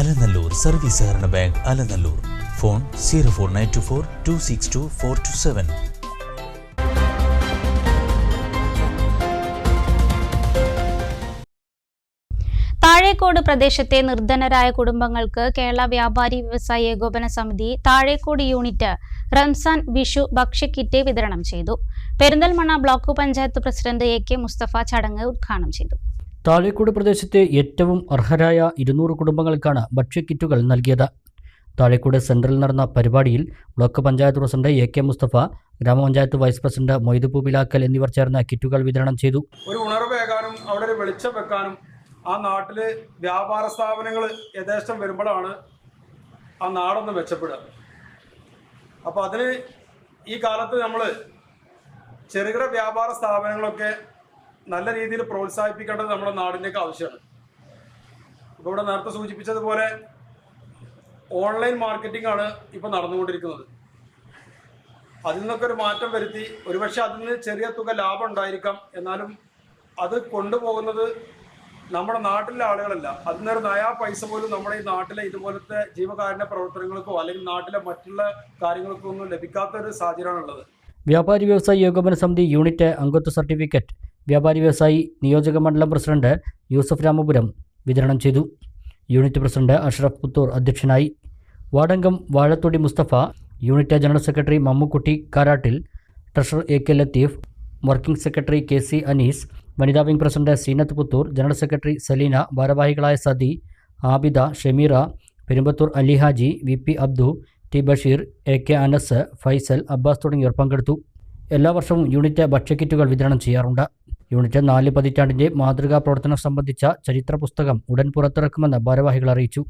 Alanallur service സഹകരണ bank Alanallur. Phone 04924 262 427. Thazhekode പ്രദേശത്തെ നിർധനരായ കുടുംബങ്ങൾക്ക് കേരള വ്യാപാരി വ്യവസായി ഏകോപന സമിതി താഴേക്കോട് യൂണിറ്റ് റംസാൻ വിഷു ഭക്ഷ്യക്കിറ്റ് വിതരണം ചെയ്തു. Perinthalmanna block panchayat president AK Mustafa ചടങ്ങ് ഉദ്ഘാടനം ചെയ്തു. താഴേക്കോട് പ്രദേശത്തെ ഏറ്റവും അർഹരായ 200 കുടുംബങ്ങൾക്കാണ് ഭക്ഷ്യക്കിറ്റുകൾ നൽകിയത്. താഴേക്കോട് സെന്ററിൽ നടന്ന പരിപാടിയിൽ block panchayat president AK Mustafa, ഗ്രാമപഞ്ചായത്ത് വൈസ് പ്രസിഡന്റ് മൊയ്തുപൂ ബിലാക്കൽ എന്നിവർ ചേർന്ന് കിറ്റുകൾ വിതരണം ചെയ്തു. ഒരു ഉണർവേകാനും അവിടെ ഒരു വെളിച്ചം വെക്കാനും ആ നാട്ടില് വ്യാപാര സ്ഥാപനങ്ങൾ യഥേഷ്ടം വരുമ്പോഴാണ് ആ നാടൊന്ന് മെച്ചപ്പെടുക. അപ്പോൾ അതിന് ഈ കാലത്ത് നമ്മൾ ചെറുകിട വ്യാപാര സ്ഥാപനങ്ങളൊക്കെ നല്ല രീതിയിൽ പ്രോത്സാഹിപ്പിക്കേണ്ടത് നമ്മുടെ നാടിൻ്റെയൊക്കെ ആവശ്യമാണ്. ഇപ്പോൾ ഇവിടെ നേരത്തെ സൂചിപ്പിച്ചതുപോലെ ഓൺലൈൻ മാർക്കറ്റിംഗ് ആണ് ഇപ്പോൾ നടന്നുകൊണ്ടിരിക്കുന്നത്. അതിൽ നിന്നൊക്കെ ഒരു മാറ്റം വരുത്തി, ഒരുപക്ഷെ അതിൽ നിന്ന് ചെറിയ തുക ലാഭം ഉണ്ടായിരിക്കാം, എന്നാലും അത് കൊണ്ടുപോകുന്നത് നമ്മുടെ നാട്ടിലെ ആളുകളല്ല. അതിനൊരു നയാ പൈസ പോലും നമ്മുടെ ഈ നാട്ടിലെ ഇതുപോലത്തെ ജീവകാരുണ്യ പ്രവർത്തനങ്ങൾക്കോ അല്ലെങ്കിൽ നാട്ടിലെ മറ്റുള്ള കാര്യങ്ങൾക്കോ ഒന്നും ലഭിക്കാത്തൊരു സാഹചര്യമാണുള്ളത്. വ്യാപാരി വ്യവസായി ഏകോപന സമിതി യൂണിറ്റ് അംഗത്വ സർട്ടിഫിക്കറ്റ് വ്യാപാരി വ്യവസായി നിയോജക മണ്ഡലം പ്രസിഡന്റ് യൂസഫ് രാമപുരം വിതരണം ചെയ്തു. യൂണിറ്റ് പ്രസിഡന്റ് അഷ്റഫ് പുത്തൂർ അധ്യക്ഷനായി. വാർഡംഗം Vazhathodi Musthafa, unit general secretary Mammukutty Karattil, treasurer AK Latheef, working secretary KC Anees, വനിതാ wing president Seenath Puthur, general secretary Saleena, ഭാരവാഹികളായ Sadi, Abida, Shameera, Perumbathur Ali Haji, VP Abdu, T Basheer, AK Anas, Faisal, Abbas തുടങ്ങിയവർ പങ്കെടുത്തു. എല്ലാ വർഷവും യൂണിറ്റ് ഭക്ഷ്യക്കിറ്റുകൾ വിതരണം ചെയ്യാറുണ്ട്. യൂണിറ്റ് 4 പതിറ്റാണ്ടിന്റെ മാതൃകാ പ്രവർത്തനം സംബന്ധിച്ച ചരിത്ര പുസ്തകം ഉടൻ പുറത്തിറക്കുമെന്ന് ഭാരവാഹികൾ അറിയിച്ചു.